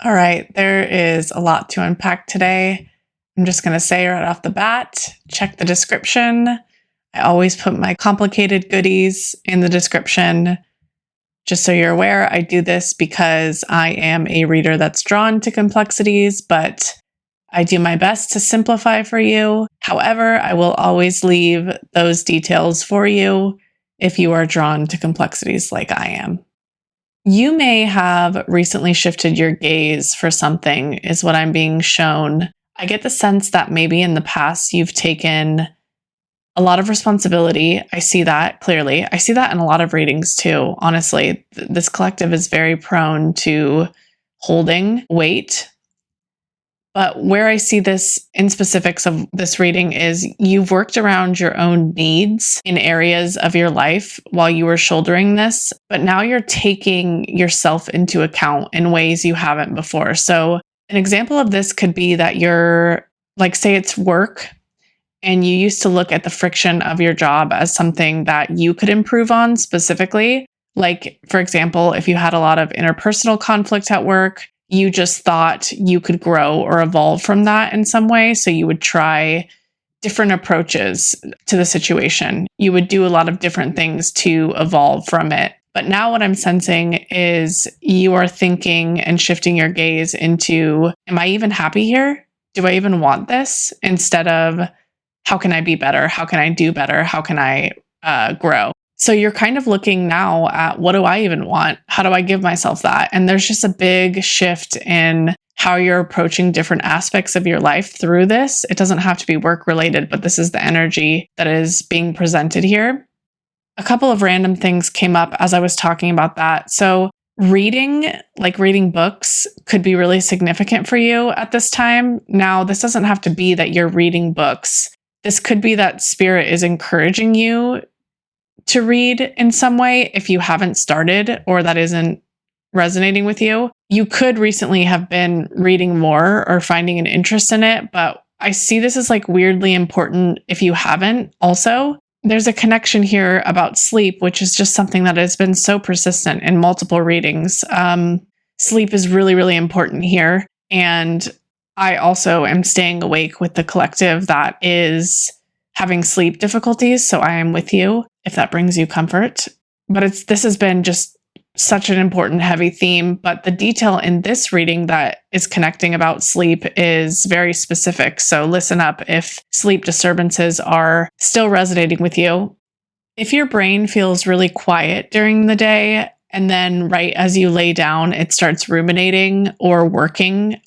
All right, there is a lot to unpack today. I'm just going to say right off the bat, check the description. I always put my complicated goodies in the description. Just so you're aware, I do this because I am a reader that's drawn to complexities, but I do my best to simplify for you. However, I will always leave those details for you if you are drawn to complexities like I am. You may have recently shifted your gaze for something, is what I'm being shown. I get the sense that maybe in the past you've taken a lot of responsibility. I see that clearly. I see that in a lot of readings too. Honestly, this collective is very prone to holding weight. But where I see this in specifics of this reading is you've worked around your own needs in areas of your life while you were shouldering this, but now you're taking yourself into account in ways you haven't before. So an example of this could be that you're, like, say it's work, and you used to look at the friction of your job as something that you could improve on specifically. Like, for example, if you had a lot of interpersonal conflict at work, you just thought you could grow or evolve from that in some way. So you would try different approaches to the situation. You would do a lot of different things to evolve from it. But now what I'm sensing is you are thinking and shifting your gaze into, am I even happy here? Do I even want this? Instead of, how can I be better? How can I do better? How can I grow? So you're kind of looking now at, what do I even want? How do I give myself that? And there's just a big shift in how you're approaching different aspects of your life through this. It doesn't have to be work related, but this is the energy that is being presented here. A couple of random things came up as I was talking about that. So reading books could be really significant for you at this time. Now, this doesn't have to be that you're reading books. This could be that spirit is encouraging you to read in some way if you haven't started or that isn't resonating with you. You could recently have been reading more or finding an interest in it, but I see this as like weirdly important if you haven't also. There's a connection here about sleep, which is just something that has been so persistent in multiple readings. Sleep is really, really important here. And I also am staying awake with the collective that is having sleep difficulties. So I am with you if that brings you comfort. But this has been just such an important heavy theme. But the detail in this reading that is connecting about sleep is very specific. So listen up if sleep disturbances are still resonating with you. If your brain feels really quiet during the day, and then right as you lay down, it starts ruminating or working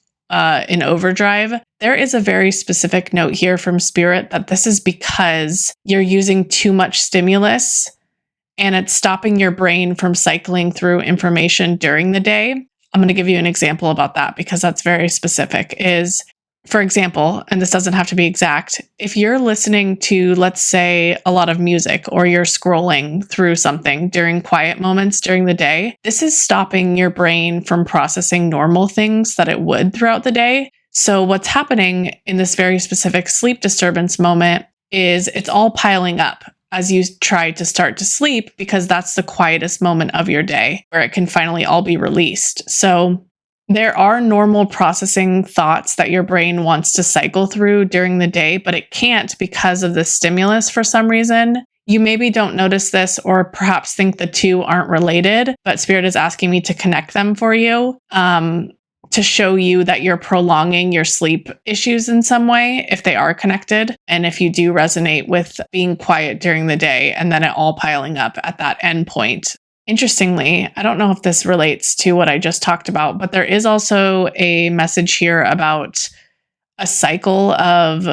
in overdrive, there is a very specific note here from Spirit that this is because you're using too much stimulus and it's stopping your brain from cycling through information during the day. I'm going to give you an example about that because that's very specific. For example, and this doesn't have to be exact, if you're listening to, let's say, a lot of music or you're scrolling through something during quiet moments during the day, this is stopping your brain from processing normal things that it would throughout the day. So what's happening in this very specific sleep disturbance moment is it's all piling up as you try to start to sleep because that's the quietest moment of your day where it can finally all be released. So there are normal processing thoughts that your brain wants to cycle through during the day, but it can't because of the stimulus for some reason. You maybe don't notice this or perhaps think the two aren't related, but Spirit is asking me to connect them for you to show you that you're prolonging your sleep issues in some way if they are connected. And if you do resonate with being quiet during the day and then it all piling up at that end point. Interestingly, I don't know if this relates to what I just talked about, but there is also a message here about a cycle of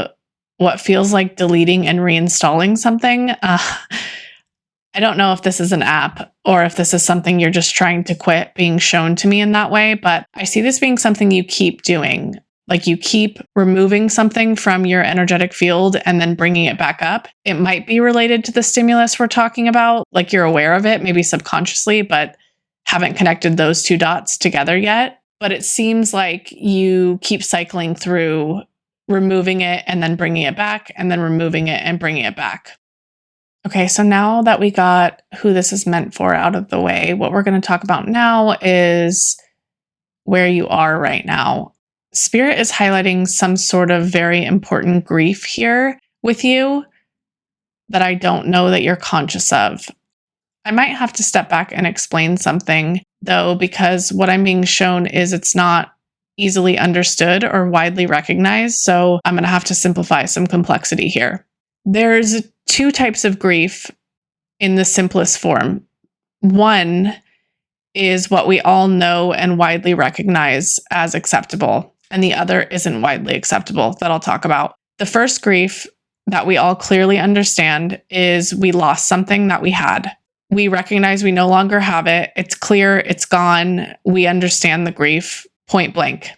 what feels like deleting and reinstalling something. I don't know if this is an app or if this is something you're just trying to quit being shown to me in that way, but I see this being something you keep doing. Like you keep removing something from your energetic field and then bringing it back up. It might be related to the stimulus we're talking about, like you're aware of it, maybe subconsciously, but haven't connected those two dots together yet. But it seems like you keep cycling through removing it and then bringing it back and then removing it and bringing it back. Okay, so now that we got who this is meant for out of the way, what we're going to talk about now is where you are right now. Spirit is highlighting some sort of very important grief here with you that I don't know that you're conscious of. I might have to step back and explain something, though, because what I'm being shown is it's not easily understood or widely recognized, so I'm going to have to simplify some complexity here. There's two types of grief in the simplest form. One is what we all know and widely recognize as acceptable, and the other isn't widely acceptable, that I'll talk about. The first grief that we all clearly understand is we lost something that we had. We recognize we no longer have it. It's clear, it's gone. We understand the grief, point blank.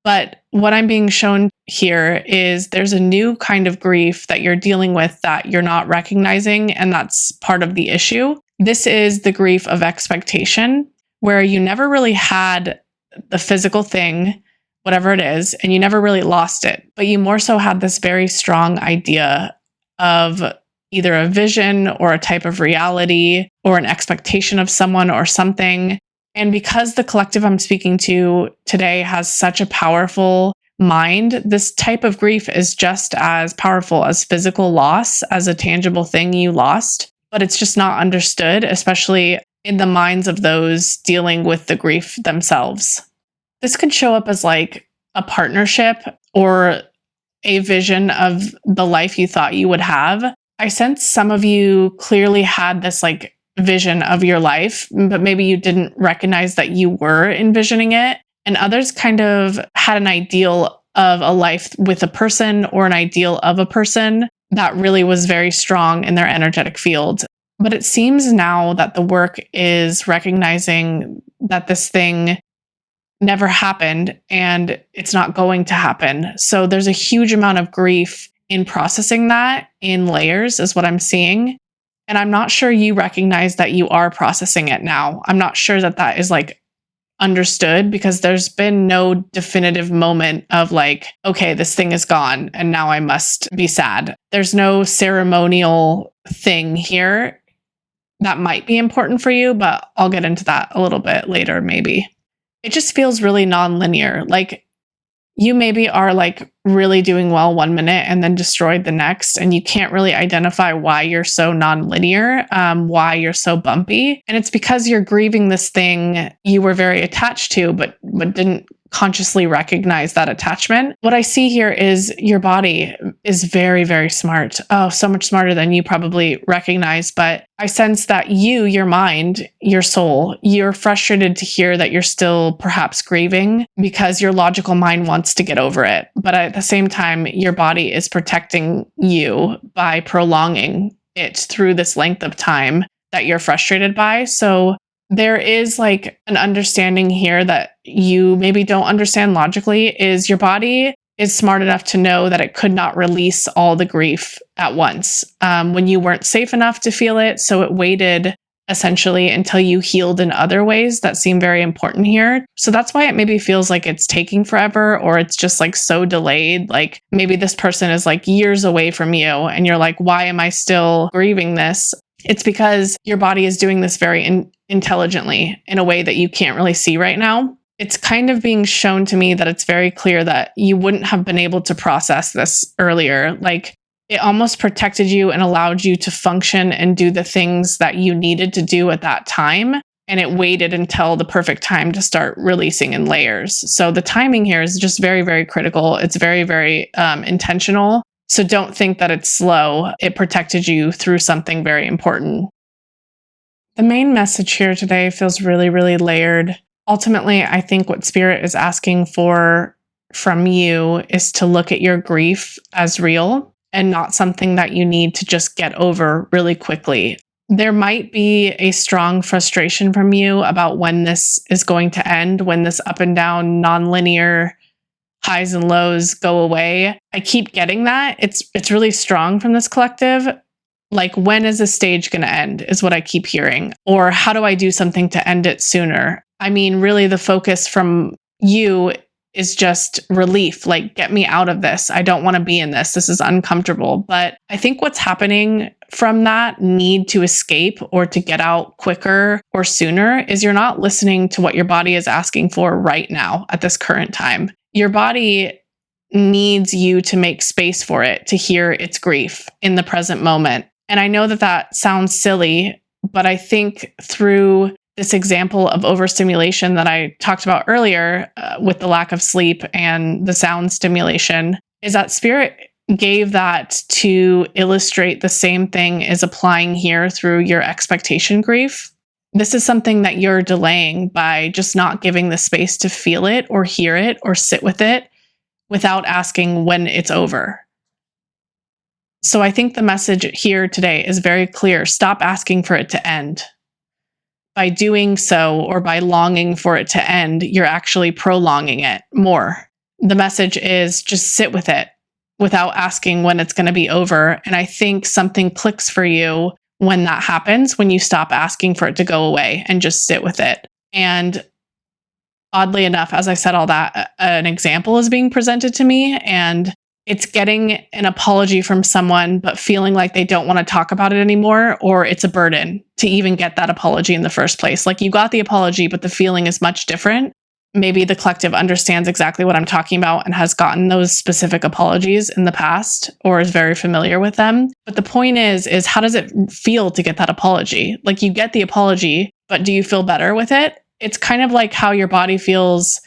But what I'm being shown here is there's a new kind of grief that you're dealing with that you're not recognizing, and that's part of the issue. This is the grief of expectation, where you never really had the physical thing, whatever it is, and you never really lost it. But you more so had this very strong idea of either a vision or a type of reality or an expectation of someone or something. And because the collective I'm speaking to today has such a powerful mind, this type of grief is just as powerful as physical loss, as a tangible thing you lost, but it's just not understood, especially in the minds of those dealing with the grief themselves. This could show up as like a partnership or a vision of the life you thought you would have. I sense some of you clearly had this like vision of your life, but maybe you didn't recognize that you were envisioning it. And others kind of had an ideal of a life with a person or an ideal of a person that really was very strong in their energetic field. But it seems now that the work is recognizing that this thing never happened and it's not going to happen. So there's a huge amount of grief in processing that in layers is what I'm seeing. And I'm not sure you recognize that you are processing it now. I'm not sure that that is like understood because there's been no definitive moment of like, okay, this thing is gone and now I must be sad. There's no ceremonial thing here that might be important for you, but I'll get into that a little bit later, maybe. It just feels really non-linear. Like you maybe are like really doing well one minute and then destroyed the next, and you can't really identify why you're so non-linear, why you're so bumpy. And it's because you're grieving this thing you were very attached to, but didn't consciously recognize that attachment. What I see here is your body is very, very smart. Oh, so much smarter than you probably recognize. But I sense that you, your mind, your soul, you're frustrated to hear that you're still perhaps grieving because your logical mind wants to get over it. But at the same time, your body is protecting you by prolonging it through this length of time that you're frustrated by. So there is like an understanding here that you maybe don't understand logically is your body is smart enough to know that it could not release all the grief at once when you weren't safe enough to feel it. So it waited essentially until you healed in other ways that seem very important here. So that's why it maybe feels like it's taking forever, or it's just like so delayed. Like maybe this person is like years away from you and you're like, why am I still grieving this? It's because your body is doing this very intelligently in a way that you can't really see right now. It's kind of being shown to me that it's very clear that you wouldn't have been able to process this earlier. Like it almost protected you and allowed you to function and do the things that you needed to do at that time. And it waited until the perfect time to start releasing in layers. So the timing here is just very, very critical. It's very, very intentional. So don't think that it's slow. It protected you through something very important. The main message here today feels really, really layered. Ultimately, I think what Spirit is asking for from you is to look at your grief as real and not something that you need to just get over really quickly. There might be a strong frustration from you about when this is going to end, when this up and down, nonlinear highs and lows go away. I keep getting that. It's really strong from this collective. Like, when is this stage going to end is what I keep hearing. Or how do I do something to end it sooner? I mean, really the focus from you is just relief. Like, get me out of this. I don't want to be in this. This is uncomfortable. But I think what's happening from that need to escape or to get out quicker or sooner is you're not listening to what your body is asking for right now at this current time. Your body needs you to make space for it to hear its grief in the present moment. And I know that that sounds silly, but I think through this example of overstimulation that I talked about earlier with the lack of sleep and the sound stimulation, is that spirit gave that to illustrate the same thing is applying here through your expectation grief. This is something that you're delaying by just not giving the space to feel it or hear it or sit with it without asking when it's over. So I think the message here today is very clear. Stop asking for it to end. By doing so, or by longing for it to end, you're actually prolonging it more. The message is just sit with it without asking when it's going to be over. And I think something clicks for you when that happens, when you stop asking for it to go away and just sit with it. And oddly enough, as I said all that, an example is being presented to me, and it's getting an apology from someone, but feeling like they don't want to talk about it anymore, or it's a burden to even get that apology in the first place. Like, you got the apology, but the feeling is much different. Maybe the collective understands exactly what I'm talking about and has gotten those specific apologies in the past or is very familiar with them. But the point is how does it feel to get that apology? Like, you get the apology, but do you feel better with it? It's kind of like how your body feels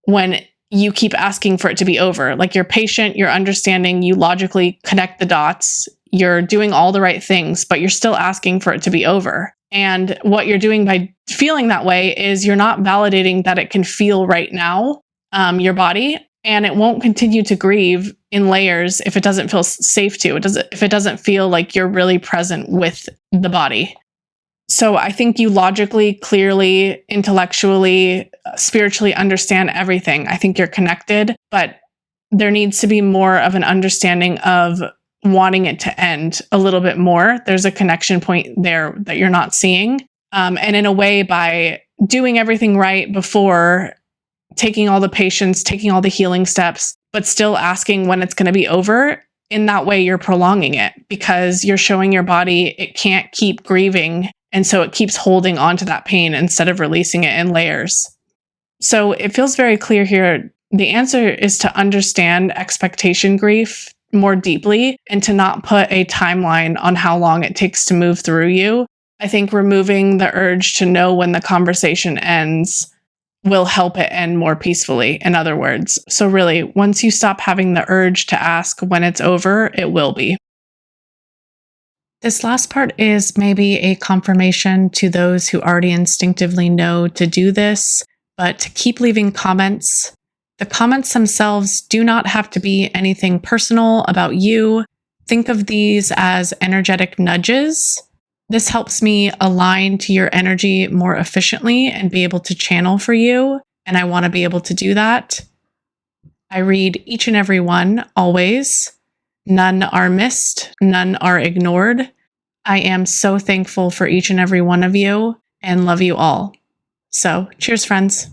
when you keep asking for it to be over. Like, you're patient, you're understanding, you logically connect the dots, you're doing all the right things, but you're still asking for it to be over. And what you're doing by feeling that way is you're not validating that it can feel right now, your body, and it won't continue to grieve in layers if it doesn't feel safe to. If it doesn't feel like you're really present with the body. So I think you logically, clearly, intellectually, spiritually understand everything. I think you're connected, but there needs to be more of an understanding of wanting it to end a little bit more. There's a connection point there that you're not seeing. And in a way, by doing everything right before, taking all the patience, taking all the healing steps, but still asking when it's going to be over, in that way, you're prolonging it because you're showing your body it can't keep grieving. And so it keeps holding on to that pain instead of releasing it in layers. So it feels very clear here. The answer is to understand expectation grief more deeply and to not put a timeline on how long it takes to move through you. I think removing the urge to know when the conversation ends will help it end more peacefully, in other words. So really, once you stop having the urge to ask when it's over, it will be. This last part is maybe a confirmation to those who already instinctively know to do this, but keep leaving comments. The comments themselves do not have to be anything personal about you. Think of these as energetic nudges. This helps me align to your energy more efficiently and be able to channel for you, and I want to be able to do that. I read each and every one, always. None are missed, none are ignored. I am so thankful for each and every one of you and love you all. So, cheers, friends.